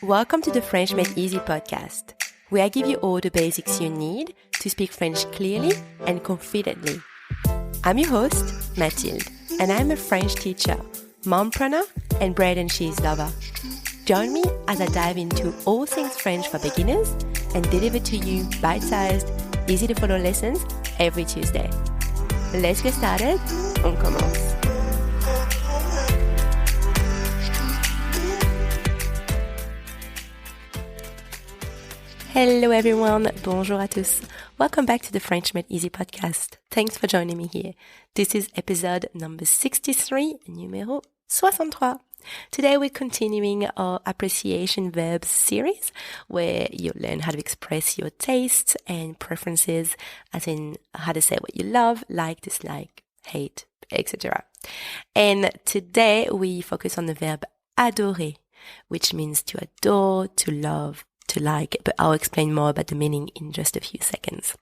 Welcome to the French Made Easy podcast, where I give you all the basics you need to speak French clearly and confidently. I'm your host, Mathilde, and I'm a French teacher, mompreneur, and bread and cheese lover. Join me as I dive into all things French for beginners and deliver to you bite-sized, easy-to-follow lessons every Tuesday. Let's get started. On commence. Hello everyone, bonjour à tous. Welcome back to the French Made Easy podcast. Thanks for joining me here. This is episode number 63, numéro 63. Today we're continuing our appreciation verbs series where you learn how to express your tastes and preferences, as in how to say what you love, like, dislike, hate, etc. And today we focus on the verb adorer, which means to adore, to love, to like, but I'll explain more about the meaning in just a few seconds.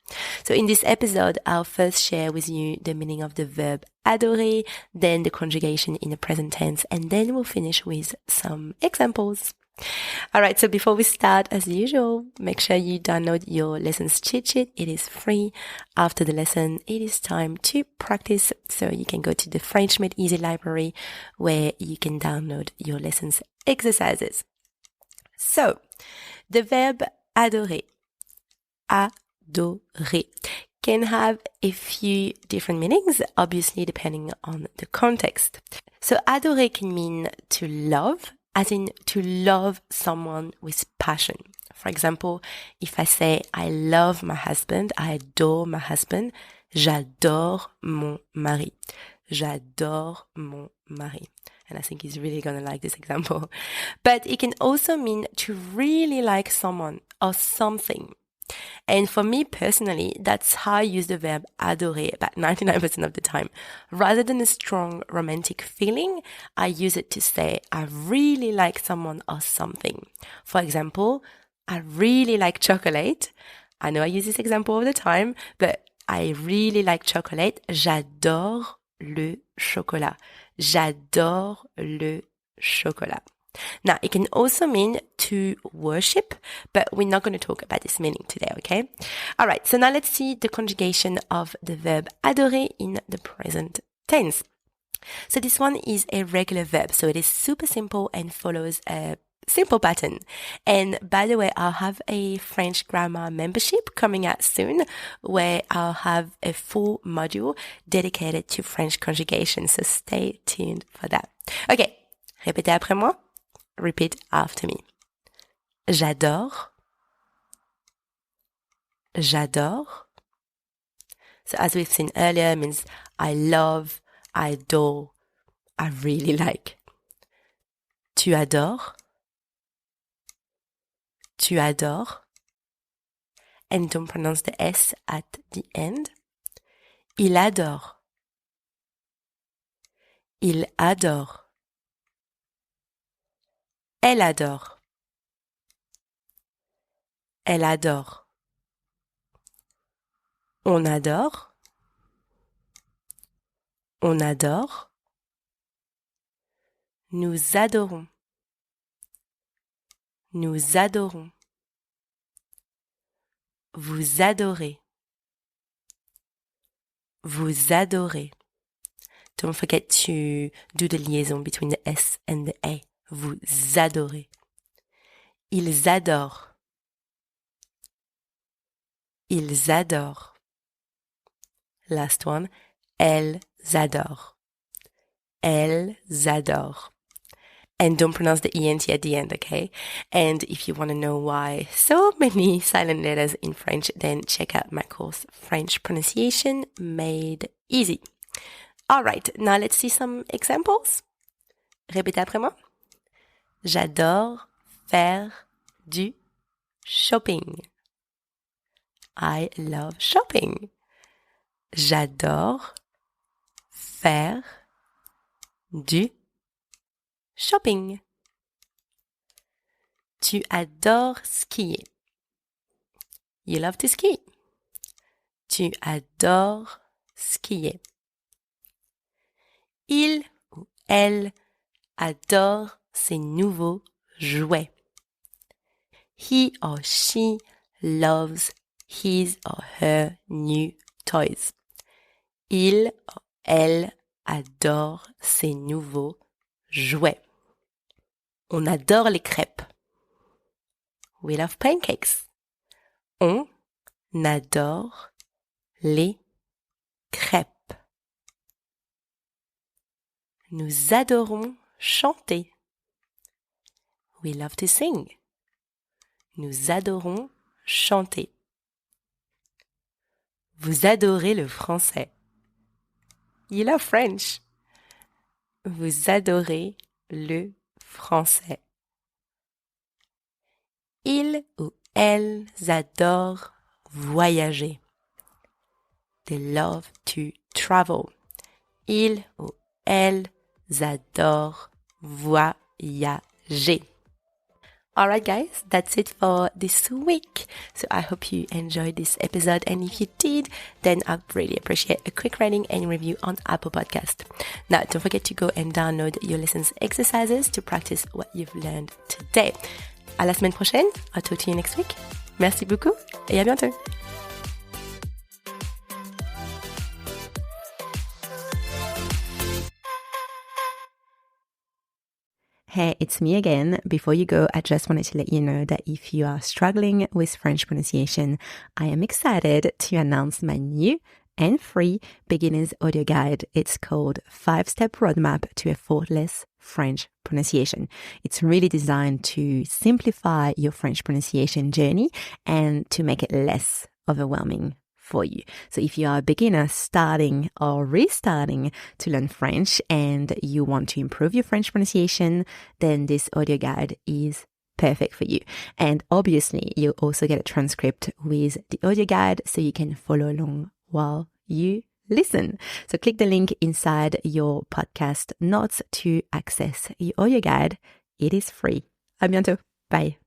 So in this episode, I'll first share with you the meaning of the verb adorer, then the conjugation in the present tense, and then we'll finish with some examples. Alright, so before we start, as usual, make sure you download your lessons cheat sheet. It is free. After the lesson, it is time to practice. So you can go to the French Made Easy library where you can download your lessons exercises. So, the verb adorer, can have a few different meanings, obviously depending on the context. So adorer can mean to love, as in to love someone with passion. For example, if I say, I love my husband, I adore my husband, j'adore mon mari. J'adore mon mari. And I think he's really going to like this example. But it can also mean to really like someone or something. And for me personally, that's how I use the verb adorer about 99% of the time. Rather than a strong romantic feeling, I use it to say, I really like someone or something. For example, I really like chocolate. I know I use this example all the time, but I really like chocolate. J'adore le chocolat. J'adore le chocolat. Now, it can also mean to worship, but we're not going to talk about this meaning today, okay? All right, so now let's see the conjugation of the verb adorer in the present tense. So this one is a regular verb, so it is super simple and follows a simple pattern. And by the way, I'll have a French grammar membership coming out soon where I'll have a full module dedicated to French conjugation. So stay tuned for that. Okay. Répétez après moi. Repeat after me. J'adore. J'adore. So as we've seen earlier, it means I love, I adore, I really like. Tu adores. Tu adores. And don't pronounce the S at the end. Il adore. Il adore. Elle adore. Elle adore. On adore. On adore. Nous adorons. Nous adorons. Vous adorez. Vous adorez. Don't forget to do the liaison between the S and the A. Vous adorez. Ils adorent. Ils adorent. Last one. Elles adorent. Elles adorent. And don't pronounce the ENT at the end, okay? And if you want to know why so many silent letters in French, then check out my course, French Pronunciation Made Easy. All right, now let's see some examples. Répétez après moi. J'adore faire du shopping. I love shopping. J'adore faire du shopping. Tu adores skier. You love to ski. Tu adores skier. Il ou elle adore ses nouveaux jouets. He or she loves his or her new toys. Il ou elle adore ses nouveaux jouets. On adore les crêpes. We love pancakes. On adore les crêpes. Nous adorons chanter. We love to sing. Nous adorons chanter. Vous adorez le français. You love French. Vous adorez le français. Ils ou elles adorent voyager. They love to travel. Ils ou elles adorent voyager. Alright guys, that's it for this week. So I hope you enjoyed this episode, and if you did, then I'd really appreciate a quick rating and review on Apple Podcast. Now, don't forget to go and download your lessons exercises to practice what you've learned today. À la semaine prochaine. I'll talk to you next week. Merci beaucoup et à bientôt. Hey, it's me again. Before you go, I just wanted to let you know that if you are struggling with French pronunciation, I am excited to announce my new and free beginner's audio guide. It's called 5-Step Roadmap to Effortless French Pronunciation. It's really designed to simplify your French pronunciation journey and to make it less overwhelming for you. So if you are a beginner starting or restarting to learn French and you want to improve your French pronunciation, then this audio guide is perfect for you. And obviously, you'll also get a transcript with the audio guide so you can follow along while you listen. So click the link inside your podcast notes to access your audio guide. It is free. À bientôt. Bye.